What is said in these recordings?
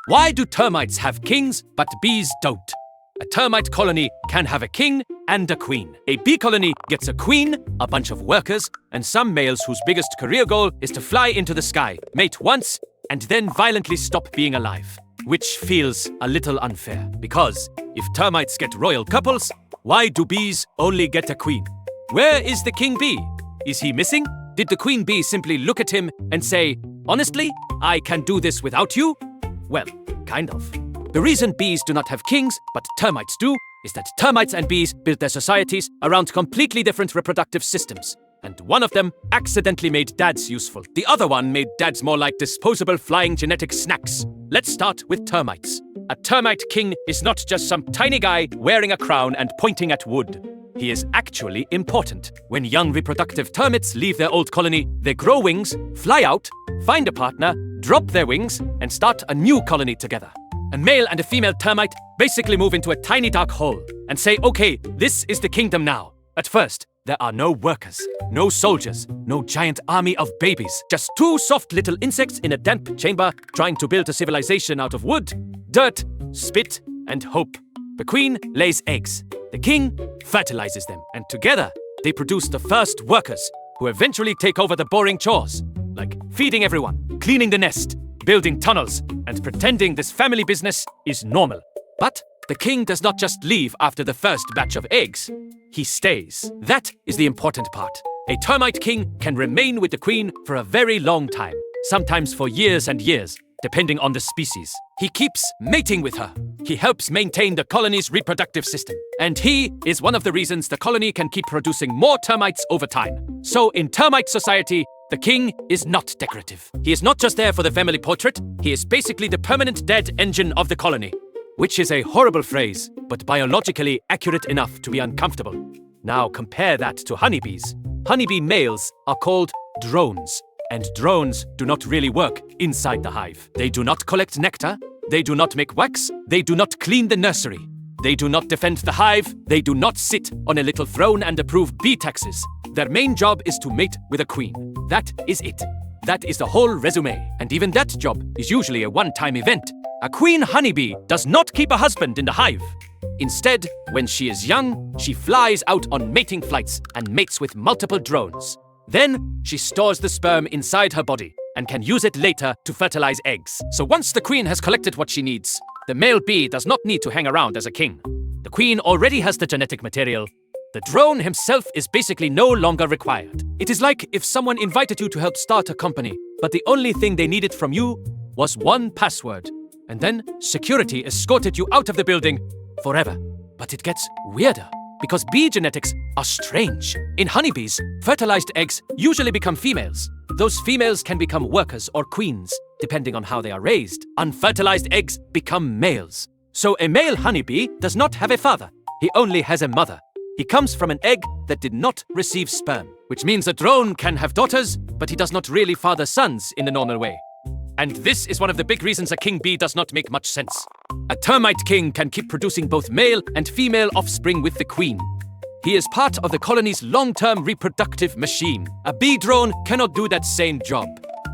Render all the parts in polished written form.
Why do termites have kings but bees don't? A termite colony can have a king and a queen. A bee colony gets a queen, a bunch of workers, and some males whose biggest career goal is to fly into the sky, mate once, and then violently stop being alive. Which feels a little unfair, because if termites get royal couples, why do bees only get a queen? Where is the king bee? Is he missing? Did the queen bee simply look at him and say, "Honestly, I can do this without you"? Well, kind of. The reason bees do not have kings, but termites do, is that termites and bees build their societies around completely different reproductive systems. And one of them accidentally made dads useful. The other one made dads more like disposable flying genetic snacks. Let's start with termites. A termite king is not just some tiny guy wearing a crown and pointing at wood. He is actually important. When young reproductive termites leave their old colony, they grow wings, fly out, find a partner, drop their wings, and start a new colony together. A male and a female termite basically move into a tiny dark hole and say, okay, this is the kingdom now. At first, there are no workers, no soldiers, no giant army of babies. Just two soft little insects in a damp chamber trying to build a civilization out of wood, dirt, spit, and hope. The queen lays eggs. The king fertilizes them. And together, they produce the first workers who eventually take over the boring chores, like feeding everyone, cleaning the nest, building tunnels, and pretending this family business is normal. But the king does not just leave after the first batch of eggs. He stays. That is the important part. A termite king can remain with the queen for a very long time, sometimes for years and years, depending on the species. He keeps mating with her. He helps maintain the colony's reproductive system. And he is one of the reasons the colony can keep producing more termites over time. So in termite society, the king is not decorative. He is not just there for the family portrait. He is basically the permanent dead engine of the colony. Which is a horrible phrase, but biologically accurate enough to be uncomfortable. Now compare that to honeybees. Honeybee males are called drones, and drones do not really work inside the hive. They do not collect nectar, they do not make wax, they do not clean the nursery. They do not defend the hive, they do not sit on a little throne and approve bee taxes. Their main job is to mate with a queen. That is it. That is the whole resume, and even that job is usually a one-time event. A queen honeybee does not keep a husband in the hive. Instead, when she is young, she flies out on mating flights and mates with multiple drones. Then, she stores the sperm inside her body and can use it later to fertilize eggs. So once the queen has collected what she needs, the male bee does not need to hang around as a king. The queen already has the genetic material. The drone himself is basically no longer required. It is like if someone invited you to help start a company, but the only thing they needed from you was one password. And then security escorted you out of the building forever. But it gets weirder, because bee genetics are strange. In honeybees, fertilized eggs usually become females. Those females can become workers or queens, depending on how they are raised. Unfertilized eggs become males. So a male honeybee does not have a father. He only has a mother. He comes from an egg that did not receive sperm, which means a drone can have daughters, but he does not really father sons in the normal way. And this is one of the big reasons a king bee does not make much sense. A termite king can keep producing both male and female offspring with the queen. He is part of the colony's long-term reproductive machine. A bee drone cannot do that same job.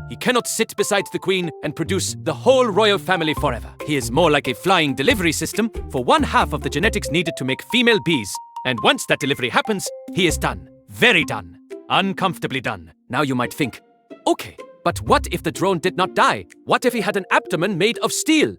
He cannot sit beside the queen and produce the whole royal family forever. He is more like a flying delivery system for one half of the genetics needed to make female bees. And once that delivery happens, he is done. Very done. Uncomfortably done. Now you might think, okay, but what if the drone did not die? What if he had an abdomen made of steel?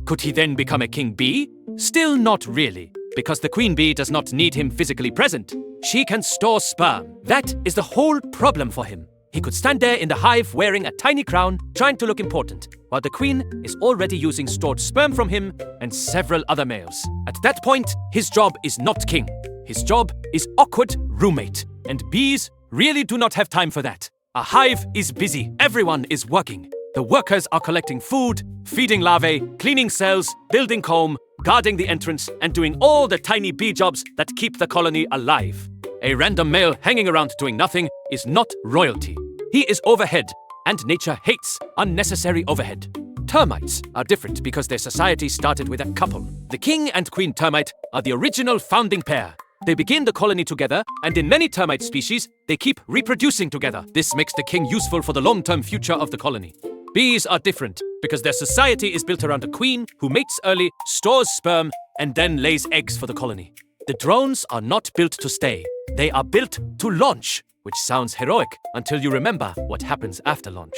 Could he then become a king bee? Still not really, because the queen bee does not need him physically present. She can store sperm. That is the whole problem for him. He could stand there in the hive wearing a tiny crown, trying to look important, while the queen is already using stored sperm from him and several other males. At that point, his job is not king. His job is awkward roommate. And bees really do not have time for that. A hive is busy. Everyone is working. The workers are collecting food, feeding larvae, cleaning cells, building comb, guarding the entrance, and doing all the tiny bee jobs that keep the colony alive. A random male hanging around doing nothing is not royalty. He is overhead, and nature hates unnecessary overhead. Termites are different because their society started with a couple. The king and queen termite are the original founding pair. They begin the colony together, and in many termite species, they keep reproducing together. This makes the king useful for the long-term future of the colony. Bees are different because their society is built around a queen who mates early, stores sperm, and then lays eggs for the colony. The drones are not built to stay. They are built to launch, which sounds heroic until you remember what happens after launch.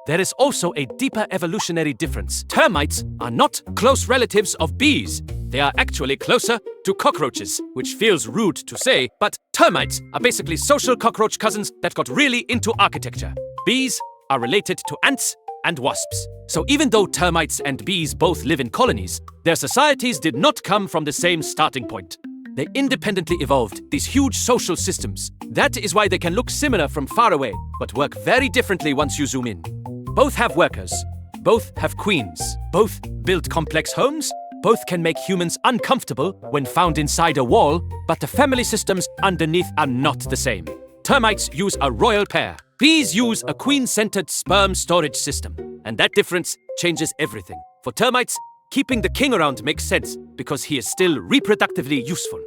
There is also a deeper evolutionary difference. Termites are not close relatives of bees. They are actually closer to cockroaches, which feels rude to say, but termites are basically social cockroach cousins that got really into architecture. Bees are related to ants and wasps. So even though termites and bees both live in colonies, their societies did not come from the same starting point. They independently evolved these huge social systems. That is why they can look similar from far away, but work very differently once you zoom in. Both have workers. Both have queens. Both build complex homes. Both can make humans uncomfortable when found inside a wall, but the family systems underneath are not the same. Termites use a royal pair. Bees use a queen-centered sperm storage system. And that difference changes everything. For termites, keeping the king around makes sense because he is still reproductively useful.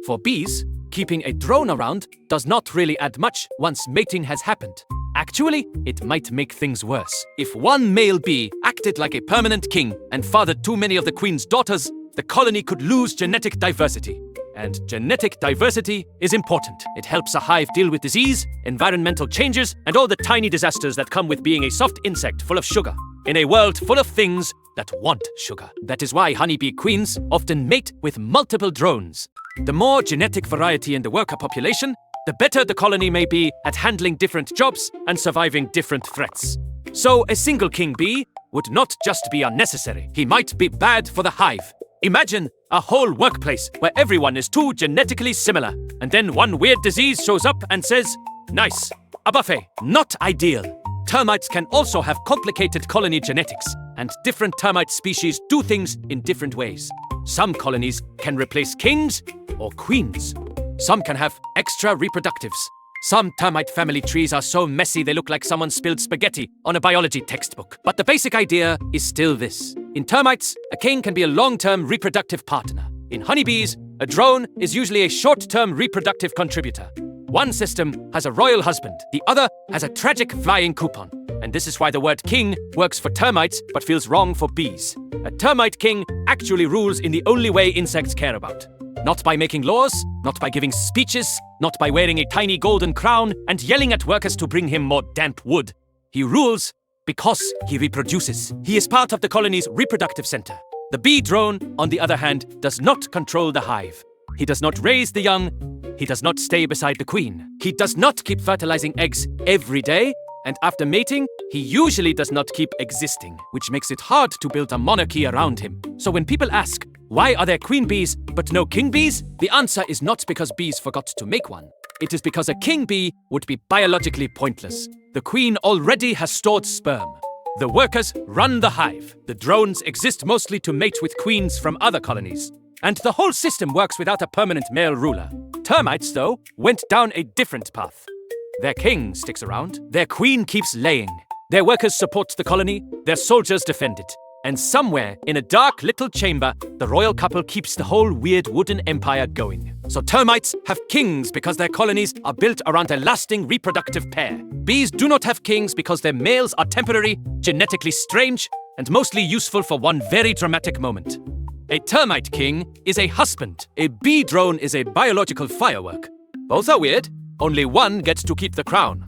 For bees, keeping a drone around does not really add much once mating has happened. Actually, it might make things worse. If one male bee acted like a permanent king and fathered too many of the queen's daughters, the colony could lose genetic diversity. And genetic diversity is important. It helps a hive deal with disease, environmental changes, and all the tiny disasters that come with being a soft insect full of sugar, in a world full of things that want sugar. That is why honeybee queens often mate with multiple drones. The more genetic variety in the worker population, the better the colony may be at handling different jobs and surviving different threats. So a single king bee would not just be unnecessary. He might be bad for the hive. Imagine a whole workplace where everyone is too genetically similar, and then one weird disease shows up and says, "Nice, a buffet." Not ideal. Termites can also have complicated colony genetics, and different termite species do things in different ways. Some colonies can replace kings or queens. Some can have extra reproductives. Some termite family trees are so messy they look like someone spilled spaghetti on a biology textbook. But the basic idea is still this. In termites, a king can be a long-term reproductive partner. In honeybees, a drone is usually a short-term reproductive contributor. One system has a royal husband, the other has a tragic flying coupon. And this is why the word king works for termites but feels wrong for bees. A termite king actually rules in the only way insects care about. Not by making laws, not by giving speeches, not by wearing a tiny golden crown and yelling at workers to bring him more damp wood. He rules because he reproduces. He is part of the colony's reproductive center. The bee drone, on the other hand, does not control the hive. He does not raise the young. He does not stay beside the queen. He does not keep fertilizing eggs every day. And after mating, he usually does not keep existing, which makes it hard to build a monarchy around him. So when people ask, why are there queen bees but no king bees? The answer is not because bees forgot to make one. It is because a king bee would be biologically pointless. The queen already has stored sperm. The workers run the hive. The drones exist mostly to mate with queens from other colonies. And the whole system works without a permanent male ruler. Termites, though, went down a different path. Their king sticks around. Their queen keeps laying. Their workers support the colony. Their soldiers defend it. And somewhere in a dark little chamber, the royal couple keeps the whole weird wooden empire going. So termites have kings because their colonies are built around a lasting reproductive pair. Bees do not have kings because their males are temporary, genetically strange, and mostly useful for one very dramatic moment. A termite king is a husband. A bee drone is a biological firework. Both are weird. Only one gets to keep the crown.